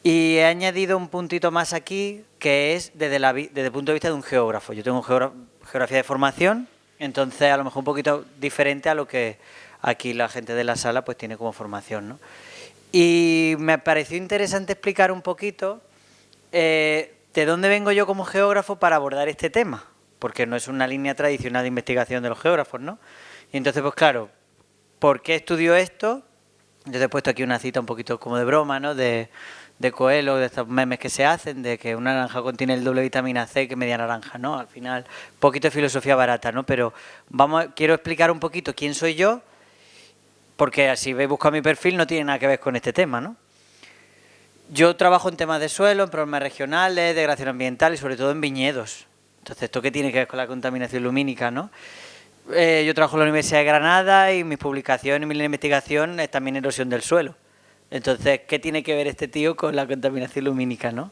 Y he añadido un puntito más aquí, que es desde el punto de vista de un geógrafo. Yo tengo geografía de formación, entonces a lo mejor un poquito diferente a lo que aquí la gente de la sala pues tiene como formación, ¿no? Y me pareció interesante explicar un poquito de dónde vengo yo como geógrafo para abordar este tema, porque no es una línea tradicional de investigación de los geógrafos, ¿no? Y entonces, pues claro, ¿por qué estudio esto? Yo te he puesto aquí una cita un poquito como de broma, ¿no? De Coelho, de estos memes que se hacen, de que una naranja contiene el doble de vitamina C que media naranja, ¿no? Al final, un poquito de filosofía barata, ¿no? Pero quiero explicar un poquito quién soy yo, porque así veis buscado mi perfil, no tiene nada que ver con este tema, ¿no? Yo trabajo en temas de suelo, en problemas regionales, de degradación ambiental y sobre todo en viñedos. Entonces, ¿esto qué tiene que ver con la contaminación lumínica, no? Yo trabajo en la Universidad de Granada y mis publicaciones y mi línea de investigación es también erosión del suelo. Entonces, ¿qué tiene que ver este tío con la contaminación lumínica, no?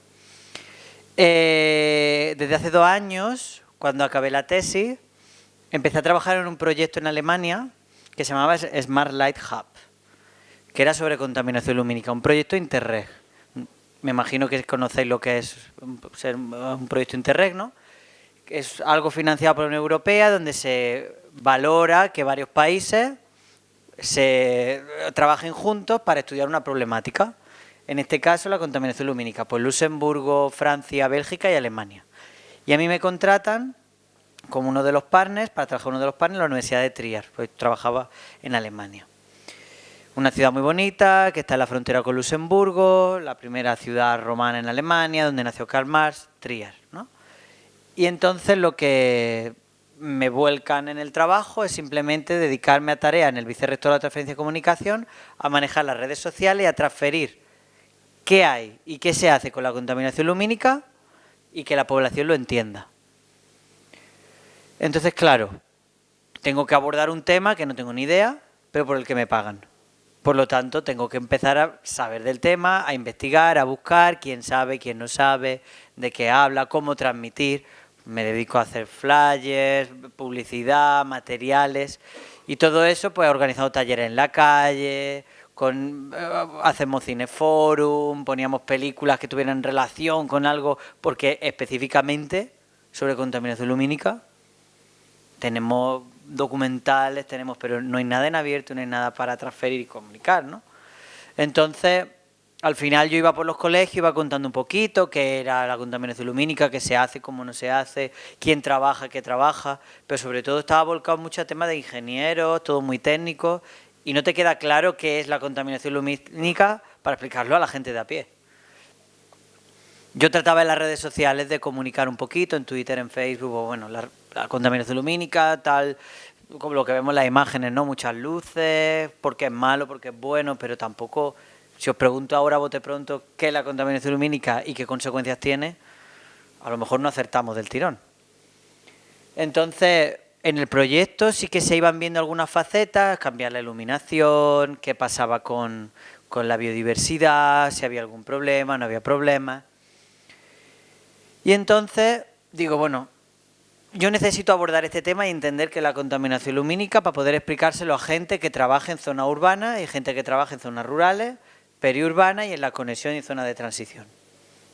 Desde hace 2 años, cuando acabé la tesis, empecé a trabajar en un proyecto en Alemania que se llamaba Smart Light Hub, que era sobre contaminación lumínica, un proyecto Interreg. Me imagino que conocéis lo que es ser un proyecto Interreg, ¿no? Es algo financiado por la Unión Europea donde se valora que varios países se trabajen juntos para estudiar una problemática. En este caso, la contaminación lumínica, pues Luxemburgo, Francia, Bélgica y Alemania. Y a mí me contratan como uno de los partners, para trabajar uno de los partners en la Universidad de Trier, pues trabajaba en Alemania. Una ciudad muy bonita, que está en la frontera con Luxemburgo, la primera ciudad romana en Alemania, donde nació Karl Marx, Trier, ¿no? Y entonces lo que me vuelcan en el trabajo es simplemente dedicarme a tareas en el vicerrector de transferencia y comunicación, a manejar las redes sociales y a transferir qué hay y qué se hace con la contaminación lumínica y que la población lo entienda. Entonces, claro, tengo que abordar un tema que no tengo ni idea, pero por el que me pagan. Por lo tanto, tengo que empezar a saber del tema, a investigar, a buscar quién sabe, quién no sabe, de qué habla, cómo transmitir. Me dedico a hacer flyers, publicidad, materiales y todo eso, pues he organizado talleres en la calle, hacemos cineforum, poníamos películas que tuvieran relación con algo, porque específicamente sobre contaminación lumínica tenemos documentales, pero no hay nada en abierto, no hay nada para transferir y comunicar, ¿no? Entonces, al final yo iba por los colegios, iba contando un poquito qué era la contaminación lumínica, qué se hace, cómo no se hace, quién trabaja, qué trabaja, pero sobre todo estaba volcado mucho a temas de ingenieros, todo muy técnico, y no te queda claro qué es la contaminación lumínica para explicarlo a la gente de a pie. Yo trataba en las redes sociales de comunicar un poquito, en Twitter, en Facebook, o bueno, la contaminación lumínica, tal, como lo que vemos en las imágenes, ¿no? Muchas luces, porque es malo, porque es bueno, pero tampoco, si os pregunto ahora, bote pronto, qué es la contaminación lumínica y qué consecuencias tiene, a lo mejor no acertamos del tirón. Entonces, en el proyecto sí que se iban viendo algunas facetas, cambiar la iluminación, qué pasaba con la biodiversidad, si había algún problema, no había problema. Y entonces digo, bueno, yo necesito abordar este tema y entender que la contaminación lumínica para poder explicárselo a gente que trabaja en zonas urbanas y gente que trabaja en zonas rurales, periurbanas y en la conexión y zona de transición.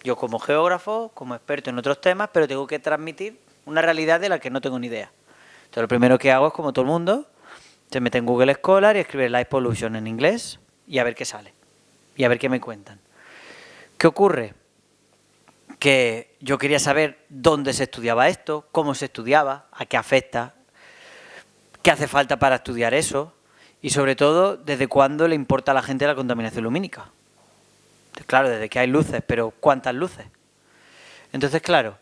Yo como geógrafo, como experto en otros temas, pero tengo que transmitir una realidad de la que no tengo ni idea. Entonces lo primero que hago es, como todo el mundo, se mete en Google Scholar y escribe Light Pollution en inglés y a ver qué sale. Y a ver qué me cuentan. ¿Qué ocurre? Que yo quería saber dónde se estudiaba esto, cómo se estudiaba, a qué afecta, qué hace falta para estudiar eso y sobre todo desde cuándo le importa a la gente la contaminación lumínica. Entonces, claro, desde que hay luces, pero ¿cuántas luces? Entonces, claro,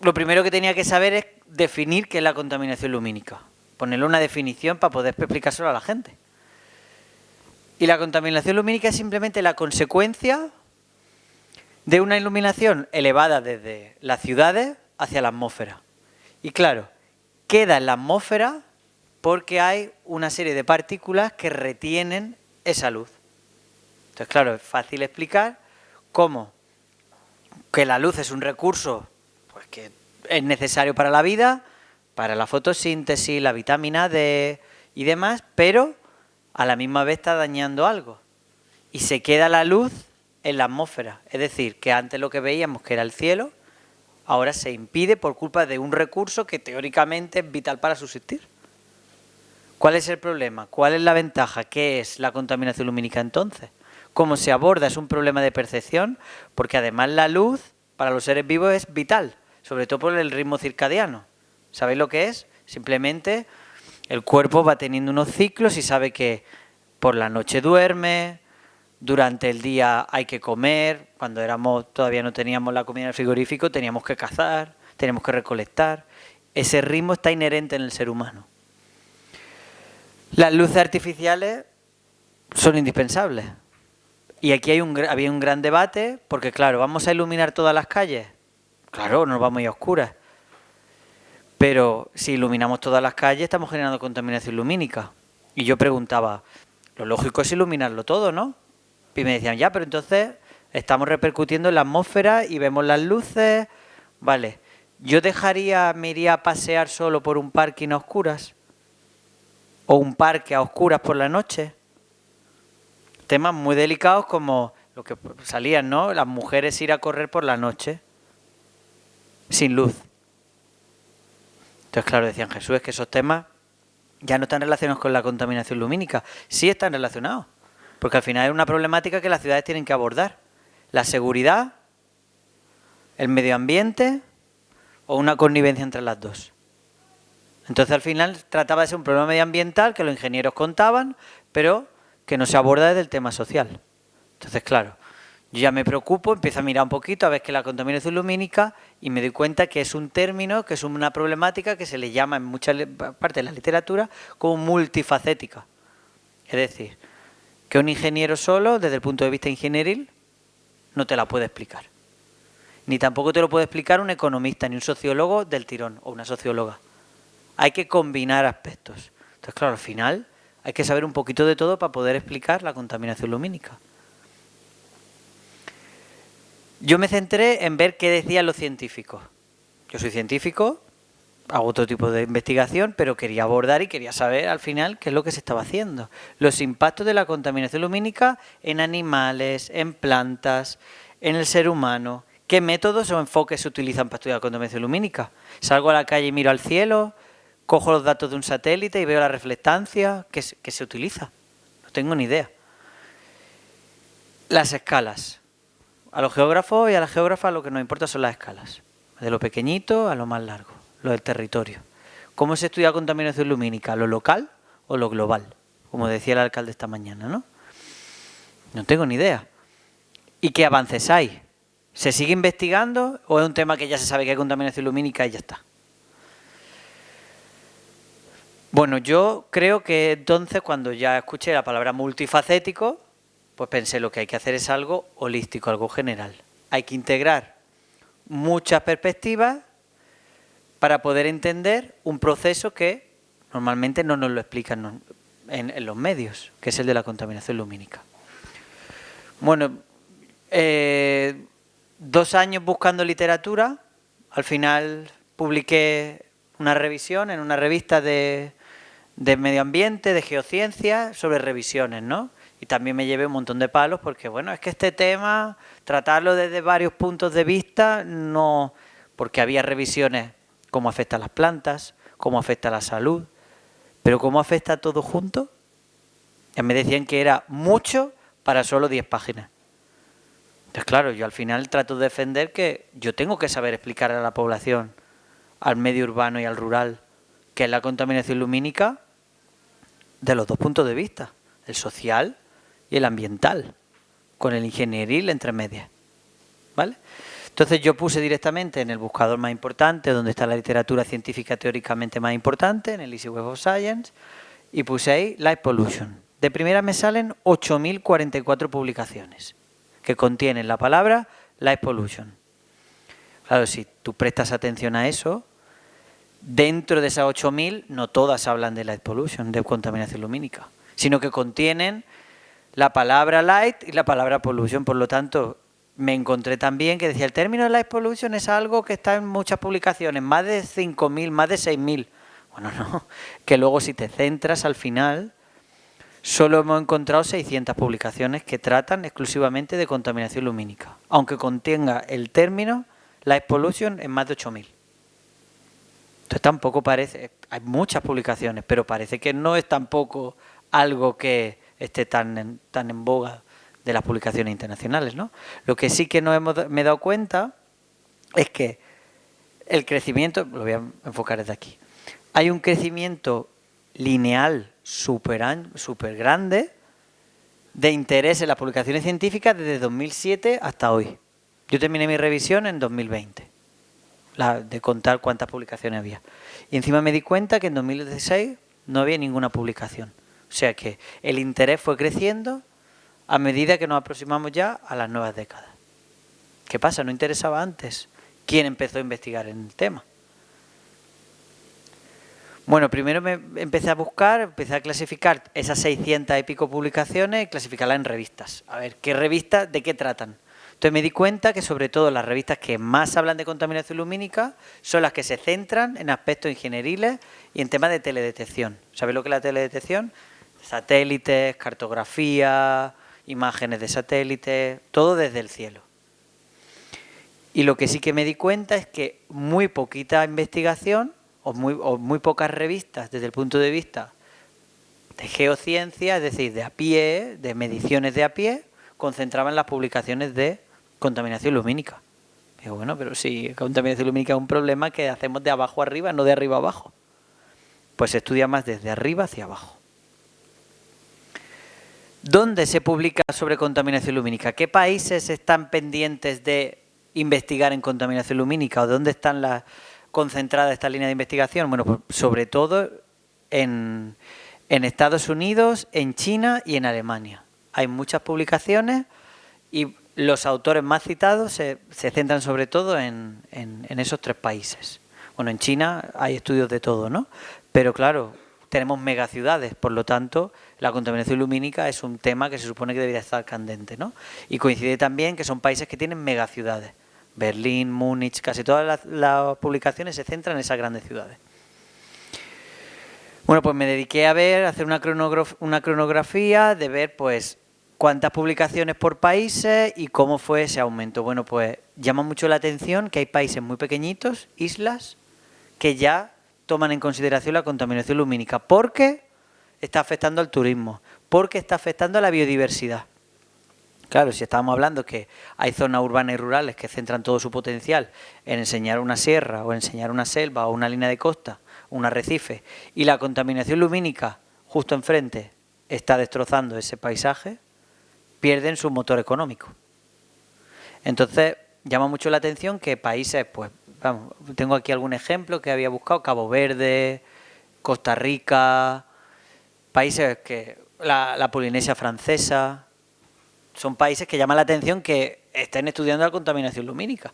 lo primero que tenía que saber es definir qué es la contaminación lumínica, ponerle una definición para poder explicárselo a la gente. Y la contaminación lumínica es simplemente la consecuencia de una iluminación elevada desde las ciudades hacia la atmósfera. Y claro, queda en la atmósfera porque hay una serie de partículas que retienen esa luz. Entonces, claro, es fácil explicar cómo que la luz es un recurso pues, que es necesario para la vida, para la fotosíntesis, la vitamina D y demás, pero a la misma vez está dañando algo. Y se queda la luz en la atmósfera. Es decir, que antes lo que veíamos que era el cielo, ahora se impide por culpa de un recurso que teóricamente es vital para subsistir. ¿Cuál es el problema? ¿Cuál es la ventaja? ¿Qué es la contaminación lumínica entonces? ¿Cómo se aborda? Es un problema de percepción, porque además la luz para los seres vivos es vital, sobre todo por el ritmo circadiano. ¿Sabéis lo que es? Simplemente el cuerpo va teniendo unos ciclos y sabe que por la noche duerme, durante el día hay que comer, cuando todavía no teníamos la comida en el frigorífico, teníamos que cazar, teníamos que recolectar. Ese ritmo está inherente en el ser humano. Las luces artificiales son indispensables. Y aquí había un gran debate, porque claro, ¿vamos a iluminar todas las calles? Claro, nos vamos a ir a oscuras. Pero si iluminamos todas las calles, estamos generando contaminación lumínica. Y yo preguntaba, lo lógico es iluminarlo todo, ¿no? Y me decían, ya, pero entonces estamos repercutiendo en la atmósfera y vemos las luces. Vale, ¿yo me iría a pasear solo por un parque a oscuras? ¿O un parque a oscuras por la noche? Temas muy delicados como lo que salían, ¿no? Las mujeres ir a correr por la noche, sin luz. Entonces, claro, decían, Jesús, es que esos temas ya no están relacionados con la contaminación lumínica. Sí están relacionados, porque al final es una problemática que las ciudades tienen que abordar. La seguridad, el medio ambiente o una connivencia entre las dos. Entonces, al final trataba de ser un problema medioambiental que los ingenieros contaban, pero que no se aborda desde el tema social. Entonces, claro, yo ya me preocupo, empiezo a mirar un poquito a ver qué es la contaminación lumínica y me doy cuenta que es un término, que es una problemática que se le llama en muchas partes de la literatura como multifacética. Es decir, que un ingeniero solo, desde el punto de vista ingenieril, no te la puede explicar. Ni tampoco te lo puede explicar un economista, ni un sociólogo del tirón, o una socióloga. Hay que combinar aspectos. Entonces, claro, al final hay que saber un poquito de todo para poder explicar la contaminación lumínica. Yo me centré en ver qué decían los científicos. Yo soy científico, hago otro tipo de investigación, pero quería abordar y quería saber al final qué es lo que se estaba haciendo. Los impactos de la contaminación lumínica en animales, en plantas, en el ser humano. ¿Qué métodos o enfoques se utilizan para estudiar la contaminación lumínica? Salgo a la calle y miro al cielo, cojo los datos de un satélite y veo la reflectancia. ¿Qué se utiliza? No tengo ni idea. Las escalas. A los geógrafos y a las geógrafas lo que nos importa son las escalas. De lo pequeñito a lo más largo, lo del territorio. ¿Cómo se estudia la contaminación lumínica? ¿Lo local o lo global? Como decía el alcalde esta mañana, ¿no? No tengo ni idea. ¿Y qué avances hay? ¿Se sigue investigando o es un tema que ya se sabe que hay contaminación lumínica y ya está? Bueno, yo creo que entonces cuando ya escuché la palabra multifacético, pues pensé lo que hay que hacer es algo holístico, algo general. Hay que integrar muchas perspectivas para poder entender un proceso que normalmente no nos lo explican en los medios, que es el de la contaminación lumínica. Bueno, 2 años buscando literatura, al final publiqué una revisión en una revista de medio ambiente, de geociencia, sobre revisiones, ¿no? Y también me llevé un montón de palos porque, bueno, es que este tema, tratarlo desde varios puntos de vista, no, porque había revisiones, cómo afecta a las plantas, cómo afecta a la salud, pero cómo afecta a todo junto. Ya me decían que era mucho para solo 10 páginas. Entonces, claro, yo al final trato de defender que yo tengo que saber explicar a la población, al medio urbano y al rural, qué es la contaminación lumínica de los dos puntos de vista, el social y el ambiental, con el ingenieril entre medias, ¿vale? Entonces yo puse directamente en el buscador más importante, donde está la literatura científica teóricamente más importante, en el Easy Web of Science, y puse ahí Light Pollution. De primera me salen 8.044 publicaciones que contienen la palabra Light Pollution. Claro, si tú prestas atención a eso, dentro de esas 8.000 no todas hablan de Light Pollution, de contaminación lumínica, sino que contienen la palabra light y la palabra pollution. Por lo tanto, me encontré también que decía el término light pollution es algo que está en muchas publicaciones, más de 5.000, más de 6.000. Bueno, no, que luego si te centras al final, solo hemos encontrado 600 publicaciones que tratan exclusivamente de contaminación lumínica, aunque contenga el término Light Pollution en más de 8.000. Entonces tampoco parece, hay muchas publicaciones, pero parece que no es tampoco algo que esté tan en boga de las publicaciones internacionales, ¿no? Lo que sí que me he dado cuenta es que el crecimiento, lo voy a enfocar desde aquí, hay un crecimiento lineal súper grande de interés en las publicaciones científicas desde 2007 hasta hoy. Yo terminé mi revisión en 2020, de contar cuántas publicaciones había. Y encima me di cuenta que en 2016 no había ninguna publicación. O sea que el interés fue creciendo a medida que nos aproximamos ya a las nuevas décadas. ¿Qué pasa? ¿No interesaba antes? ¿Quién empezó a investigar en el tema? Bueno, primero empecé a clasificar esas 600 y pico publicaciones y clasificarlas en revistas. A ver, ¿qué revistas de qué tratan? Entonces me di cuenta que sobre todo las revistas que más hablan de contaminación lumínica son las que se centran en aspectos ingenieriles y en temas de teledetección. ¿Sabéis lo que es la teledetección? Satélites, cartografía, imágenes de satélites, todo desde el cielo. Y lo que sí que me di cuenta es que muy poquita investigación o muy pocas revistas desde el punto de vista de geociencia, es decir, de a pie, de mediciones de a pie, concentraban las publicaciones de contaminación lumínica. Digo, bueno, pero si contaminación lumínica es un problema que hacemos de abajo arriba, no de arriba abajo. Pues se estudia más desde arriba hacia abajo. ¿Dónde se publica sobre contaminación lumínica? ¿Qué países están pendientes de investigar en contaminación lumínica? ¿O dónde están concentradas estas líneas de investigación? Bueno, pues sobre todo en Estados Unidos, en China y en Alemania. Hay muchas publicaciones y los autores más citados se centran sobre todo en esos tres países. Bueno, en China hay estudios de todo, ¿no? Pero claro, tenemos megaciudades, por lo tanto, la contaminación lumínica es un tema que se supone que debería estar candente, ¿no? Y coincide también que son países que tienen megaciudades. Berlín, Múnich, casi todas las publicaciones se centran en esas grandes ciudades. Bueno, pues me dediqué a hacer una cronografía de ver, pues, cuántas publicaciones por países y cómo fue ese aumento. Bueno, pues llama mucho la atención que hay países muy pequeñitos, islas, que ya toman en consideración la contaminación lumínica, porque está afectando al turismo, porque está afectando a la biodiversidad. Claro, si estábamos hablando que hay zonas urbanas y rurales que centran todo su potencial en enseñar una sierra o enseñar una selva o una línea de costa, un arrecife, y la contaminación lumínica justo enfrente está destrozando ese paisaje, pierden su motor económico. Entonces, llama mucho la atención que países, pues, vamos, tengo aquí algún ejemplo que había buscado, Cabo Verde, Costa Rica, países que la Polinesia francesa, son países que llaman la atención que estén estudiando la contaminación lumínica.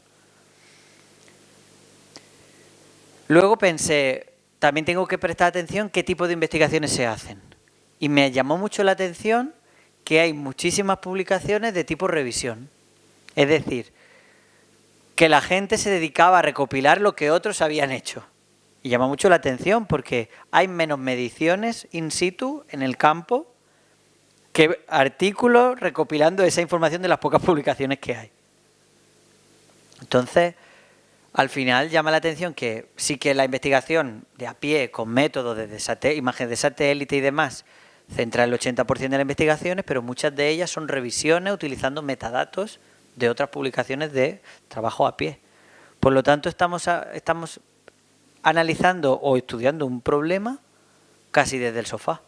Luego pensé, también tengo que prestar atención qué tipo de investigaciones se hacen. Y me llamó mucho la atención que hay muchísimas publicaciones de tipo revisión. Es decir, que la gente se dedicaba a recopilar lo que otros habían hecho. Y llama mucho la atención porque hay menos mediciones in situ en el campo que artículos recopilando esa información de las pocas publicaciones que hay. Entonces, al final llama la atención que sí que la investigación de a pie, con métodos de imágenes de satélite y demás, centra el 80% de las investigaciones, pero muchas de ellas son revisiones utilizando metadatos de otras publicaciones de trabajo a pie. Por lo tanto, estamos analizando o estudiando un problema casi desde el sofá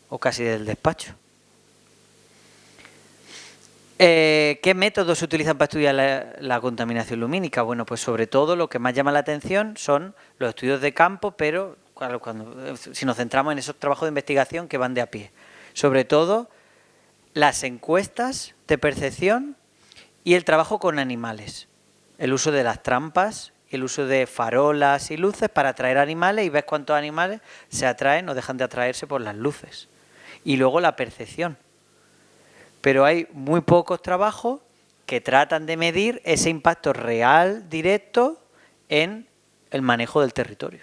o casi desde el despacho. ¿Qué métodos se utilizan para estudiar la contaminación lumínica? Bueno, pues sobre todo lo que más llama la atención son los estudios de campo, pero claro, si nos centramos en esos trabajos de investigación que van de a pie. Sobre todo las encuestas de percepción y el trabajo con animales. El uso de las trampas, el uso de farolas y luces para atraer animales y ver cuántos animales se atraen o dejan de atraerse por las luces. Y luego la percepción. Pero hay muy pocos trabajos que tratan de medir ese impacto real, directo, en el manejo del territorio.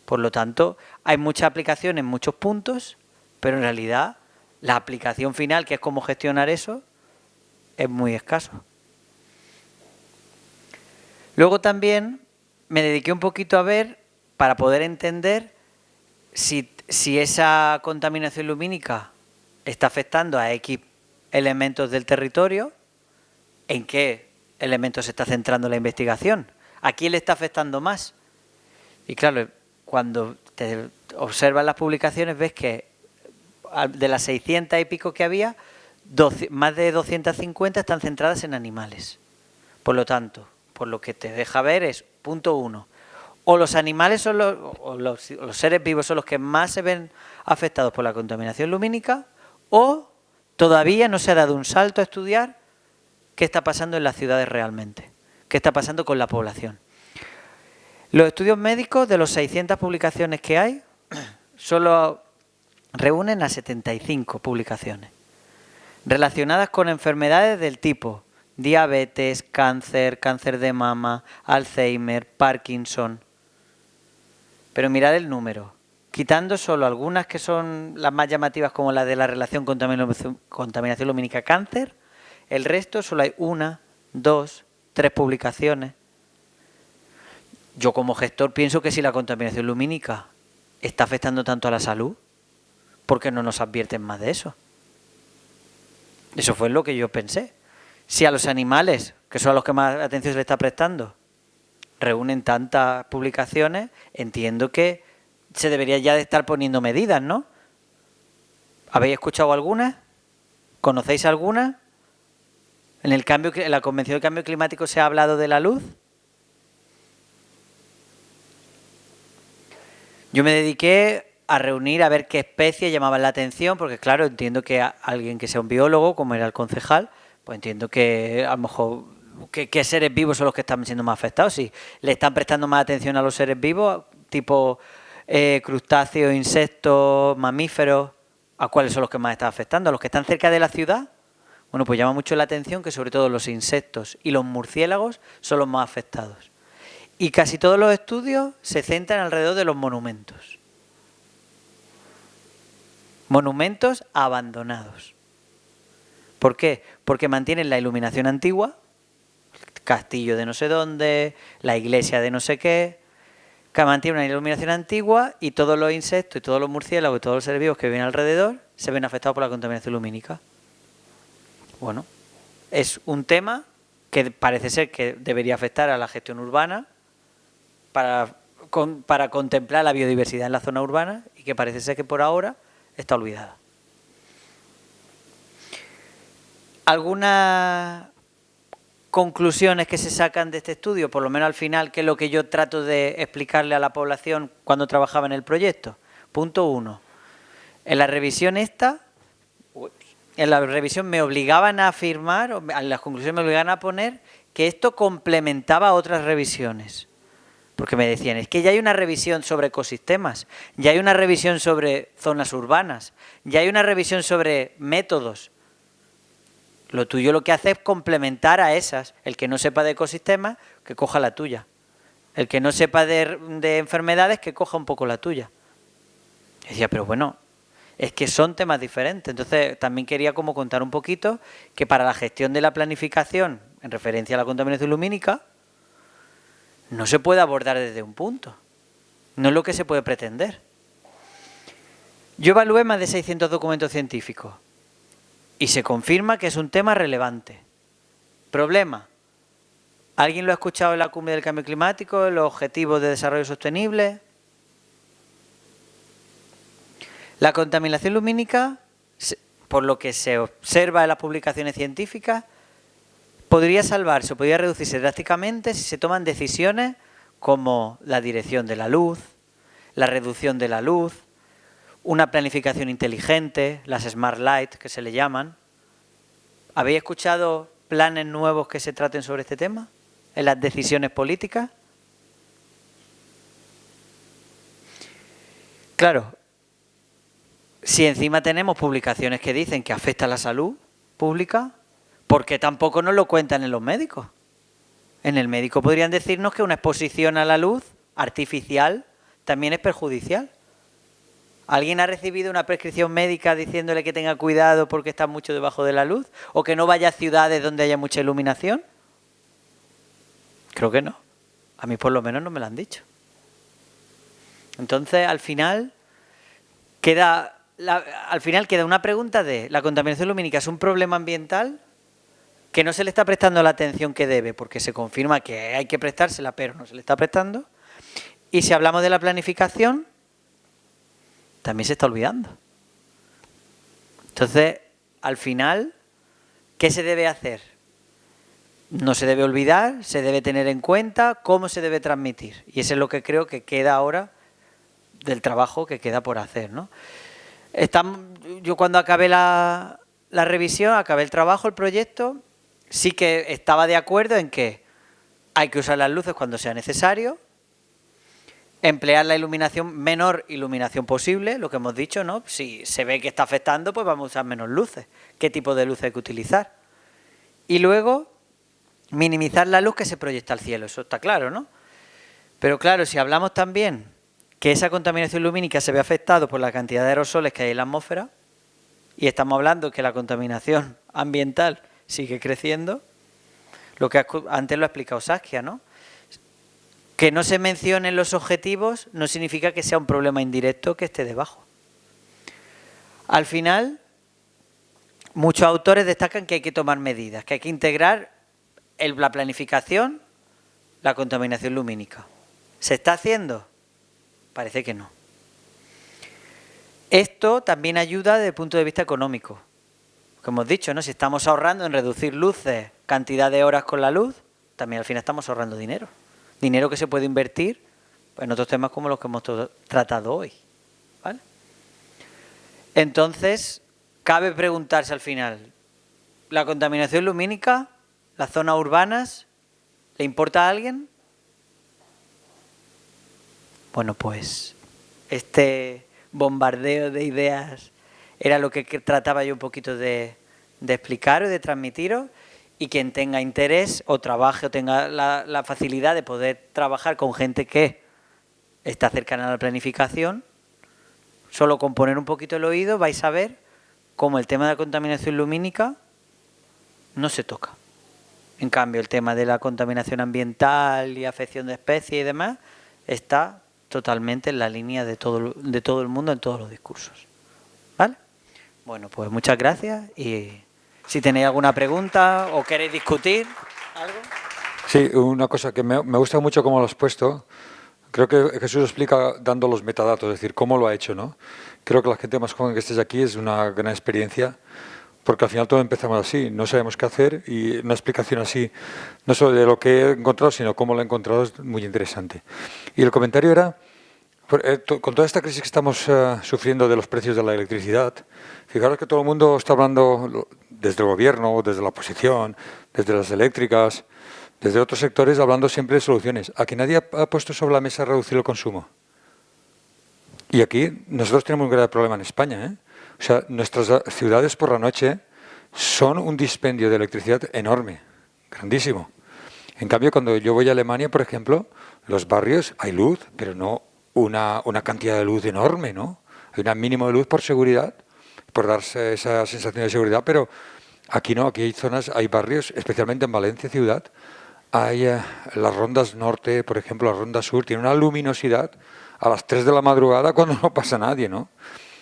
Por lo tanto, hay muchas aplicaciones en muchos puntos, pero en realidad La aplicación final, que es cómo gestionar eso, es muy escaso. Luego también me dediqué un poquito a ver, para poder entender si esa contaminación lumínica está afectando a X elementos del territorio, en qué elementos se está centrando la investigación, a quién le está afectando más. Y claro, cuando te observas las publicaciones ves que de las 600 y pico que había, más de 250 están centradas en animales. Por lo tanto, por lo que te deja ver es, punto 1, o los animales son los seres vivos son los que más se ven afectados por la contaminación lumínica, o todavía no se ha dado un salto a estudiar qué está pasando en las ciudades realmente, qué está pasando con la población. Los estudios médicos, de los 600 publicaciones que hay, solo reúnen a 75 publicaciones relacionadas con enfermedades del tipo diabetes, cáncer, cáncer de mama, Alzheimer, Parkinson. Pero mirad el número, quitando solo algunas que son las más llamativas, como la de la relación contaminación lumínica cáncer, el resto solo hay 1, 2, 3 publicaciones. Yo como gestor pienso que si la contaminación lumínica está afectando tanto a la salud, ¿por qué no nos advierten más de eso? Eso fue lo que yo pensé. Si a los animales, que son a los que más atención se le está prestando, reúnen tantas publicaciones, entiendo que se debería ya de estar poniendo medidas, ¿no? ¿Habéis escuchado algunas? ¿Conocéis algunas? En la Convención del Cambio Climático se ha hablado de la luz. Yo me dediqué a reunir, a ver qué especies llamaban la atención, porque claro, entiendo que alguien que sea un biólogo, como era el concejal, pues entiendo que a lo mejor qué seres vivos son los que están siendo más afectados. Si le están prestando más atención a los seres vivos, tipo crustáceos, insectos, mamíferos, ¿a cuáles son los que más están afectando? ¿A los que están cerca de la ciudad? Bueno, pues llama mucho la atención que sobre todo los insectos y los murciélagos son los más afectados. Y casi todos los estudios se centran alrededor de los monumentos. Monumentos abandonados. ¿Por qué? Porque mantienen la iluminación antigua, castillo de no sé dónde, la iglesia de no sé qué, que mantiene una iluminación antigua y todos los insectos y todos los murciélagos y todos los seres vivos que viven alrededor se ven afectados por la contaminación lumínica. Bueno, es un tema que parece ser que debería afectar a la gestión urbana para contemplar la biodiversidad en la zona urbana y que parece ser que por ahora está olvidada. Algunas conclusiones que se sacan de este estudio, por lo menos al final, que es lo que yo trato de explicarle a la población cuando trabajaba en el proyecto. Punto 1. En la revisión me obligaban a afirmar, en las conclusiones me obligaban a poner que esto complementaba a otras revisiones. Porque me decían, es que ya hay una revisión sobre ecosistemas, ya hay una revisión sobre zonas urbanas, ya hay una revisión sobre métodos. Lo tuyo lo que hace es complementar a esas. El que no sepa de ecosistemas, que coja la tuya. El que no sepa de enfermedades, que coja un poco la tuya. Y decía, pero bueno, es que son temas diferentes. Entonces también quería como contar un poquito que para la gestión de la planificación, en referencia a la contaminación lumínica, no se puede abordar desde un punto. No es lo que se puede pretender. Yo evalué más de 600 documentos científicos y se confirma que es un tema relevante. Problema. ¿Alguien lo ha escuchado en la Cumbre del Cambio Climático, los Objetivos de Desarrollo Sostenible? La contaminación lumínica, por lo que se observa en las publicaciones científicas, podría salvarse o podría reducirse drásticamente si se toman decisiones como la dirección de la luz, la reducción de la luz, una planificación inteligente, las Smart Light que se le llaman. ¿Habéis escuchado planes nuevos que se traten sobre este tema en las decisiones políticas? Claro, si encima tenemos publicaciones que dicen que afecta a la salud pública, ¿por qué tampoco nos lo cuentan en los médicos? En el médico podrían decirnos que una exposición a la luz artificial también es perjudicial. ¿Alguien ha recibido una prescripción médica diciéndole que tenga cuidado porque está mucho debajo de la luz? ¿O que no vaya a ciudades donde haya mucha iluminación? Creo que no. A mí por lo menos no me lo han dicho. Entonces, al final queda una pregunta de: ¿la contaminación lumínica es un problema ambiental que no se le está prestando la atención que debe, porque se confirma que hay que prestársela, pero no se le está prestando? Y si hablamos de la planificación, también se está olvidando. Entonces, al final, ¿qué se debe hacer? No se debe olvidar, se debe tener en cuenta cómo se debe transmitir. Y eso es lo que creo que queda ahora del trabajo que queda por hacer, ¿no? Yo cuando acabé la revisión, acabé el trabajo, el proyecto, sí que estaba de acuerdo en que hay que usar las luces cuando sea necesario, emplear la menor iluminación posible, lo que hemos dicho, ¿no? Si se ve que está afectando, pues vamos a usar menos luces. ¿Qué tipo de luces hay que utilizar? Y luego, minimizar la luz que se proyecta al cielo, eso está claro, ¿no? Pero claro, si hablamos también que esa contaminación lumínica se ve afectada por la cantidad de aerosoles que hay en la atmósfera, y estamos hablando que la contaminación ambiental sigue creciendo, lo que antes lo ha explicado Saskia, ¿no? Que no se mencionen los objetivos no significa que sea un problema indirecto que esté debajo. Al final, muchos autores destacan que hay que tomar medidas, que hay que integrar la planificación, la contaminación lumínica. ¿Se está haciendo? Parece que no. Esto también ayuda desde el punto de vista económico. Como hemos dicho, ¿no? Si estamos ahorrando en reducir luces, cantidad de horas con la luz, también al final estamos ahorrando dinero. Dinero que se puede invertir en otros temas como los que hemos tratado hoy, ¿vale? Entonces, cabe preguntarse al final, ¿la contaminación lumínica, las zonas urbanas, le importa a alguien? Bueno, pues este bombardeo de ideas era lo que trataba yo un poquito de explicaros, de transmitiros, y quien tenga interés o trabaje o tenga la facilidad de poder trabajar con gente que está cercana a la planificación, solo con poner un poquito el oído vais a ver cómo el tema de la contaminación lumínica no se toca. En cambio, el tema de la contaminación ambiental y afección de especies y demás está totalmente en la línea de todo el mundo en todos los discursos. ¿Vale? Bueno, pues muchas gracias, y si tenéis alguna pregunta o queréis discutir algo. Sí, una cosa que me gusta mucho cómo lo has puesto. Creo que Jesús explica dando los metadatos, es decir, cómo lo ha hecho, ¿no? Creo que la gente más joven que estés aquí es una gran experiencia, porque al final todo empezamos así, no sabemos qué hacer, y una explicación así, no solo de lo que he encontrado, sino cómo lo he encontrado, es muy interesante. Y el comentario era, con toda esta crisis que estamos sufriendo de los precios de la electricidad, fijaros que todo el mundo está hablando, desde el gobierno, desde la oposición, desde las eléctricas, desde otros sectores, hablando siempre de soluciones. Aquí nadie ha puesto sobre la mesa reducir el consumo. Y aquí nosotros tenemos un grave problema en España, ¿eh? O sea, nuestras ciudades por la noche son un dispendio de electricidad enorme, grandísimo. En cambio, cuando yo voy a Alemania, por ejemplo, los barrios hay luz, pero no una cantidad de luz enorme, ¿no? Hay un mínimo de luz por seguridad, por darse esa sensación de seguridad, pero aquí no, aquí hay zonas, hay barrios, especialmente en Valencia ciudad, hay las rondas norte, por ejemplo, la ronda sur, tiene una luminosidad a las 3 de la madrugada cuando no pasa nadie, ¿no?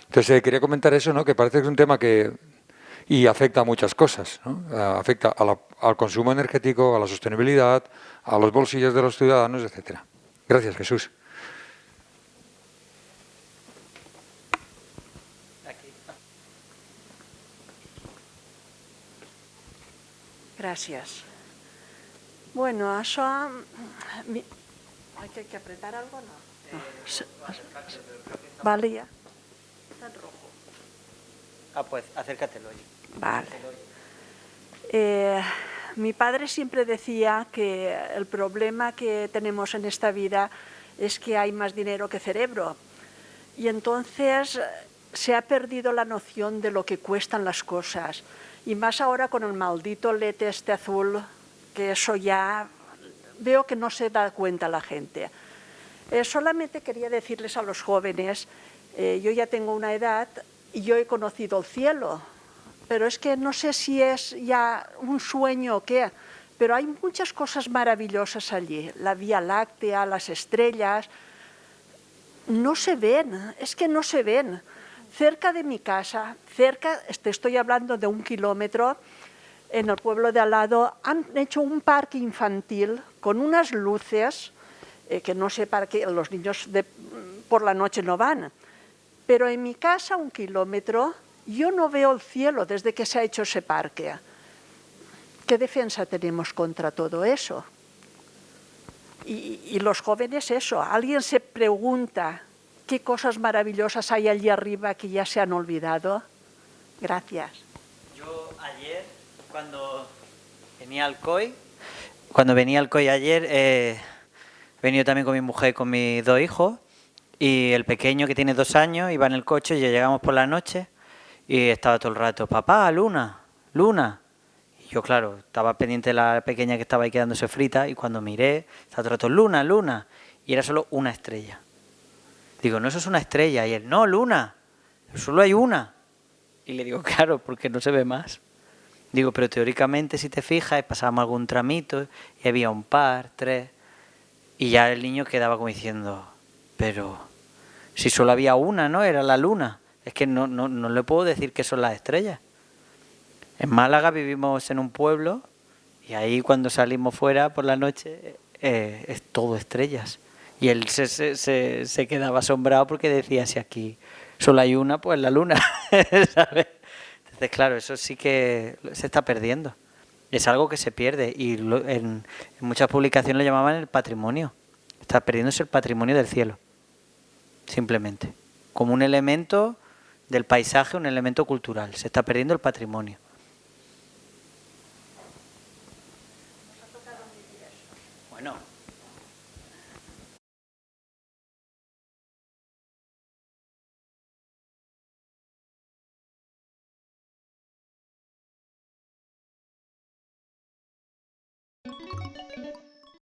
Entonces quería comentar eso, ¿no? Que parece que es un tema que y afecta a muchas cosas, ¿no? Afecta al consumo energético, a la sostenibilidad, a los bolsillos de los ciudadanos, etcétera. Gracias, Jesús. Gràcies. Bueno, això... Hay que apretar algo, ¿no? Vale, ya. Está en rojo. Ah, pues acércatelo. Vale. Mi padre siempre decía que el problema que tenemos en esta vida es que hay más dinero que cerebro. Y entonces se ha perdido la noción de lo que cuestan las cosas. Y más ahora con el maldito LED este azul, que eso ya veo que no se da cuenta la gente. Solamente quería decirles a los jóvenes Yo ya tengo una edad y yo he conocido el cielo, pero es que no sé si es ya un sueño o qué, pero hay muchas cosas maravillosas allí. La Vía Láctea, las estrellas, no se ven, es que no se ven. Cerca de mi casa, te estoy hablando de 1 kilómetro, en el pueblo de al lado, han hecho un parque infantil con unas luces, que no sé para qué, los niños por la noche no van. Pero en mi casa, 1 kilómetro, yo no veo el cielo desde que se ha hecho ese parque. ¿Qué defensa tenemos contra todo eso? Y los jóvenes eso, alguien se pregunta qué cosas maravillosas hay allí arriba que ya se han olvidado. Gracias. Yo ayer, cuando venía al COI ayer, he venido también con mi mujer y con mis 2 hijos, y el pequeño, que tiene 2 años, iba en el coche y ya llegamos por la noche y estaba todo el rato, papá, luna, luna. Y yo, claro, estaba pendiente de la pequeña que estaba ahí quedándose frita, y cuando miré, estaba todo el rato, luna, luna, y era solo una estrella. Digo, no, eso es una estrella. Y él, no, luna, solo hay una. Y le digo, claro, porque no se ve más. Digo, pero teóricamente, si te fijas, pasábamos algún tramito y había un par, 3, y ya el niño quedaba como diciendo, pero si solo había una, ¿no? Era la luna. Es que no le puedo decir que son las estrellas. En Málaga vivimos en un pueblo y ahí cuando salimos fuera por la noche es todo estrellas. Y él se quedaba asombrado porque decía, si aquí solo hay una, pues la luna, ¿sabes? Entonces, claro, eso sí que se está perdiendo. Es algo que se pierde y en muchas publicaciones lo llamaban el patrimonio. Está perdiéndose el patrimonio del cielo, simplemente. Como un elemento del paisaje, un elemento cultural. Se está perdiendo el patrimonio. Bueno.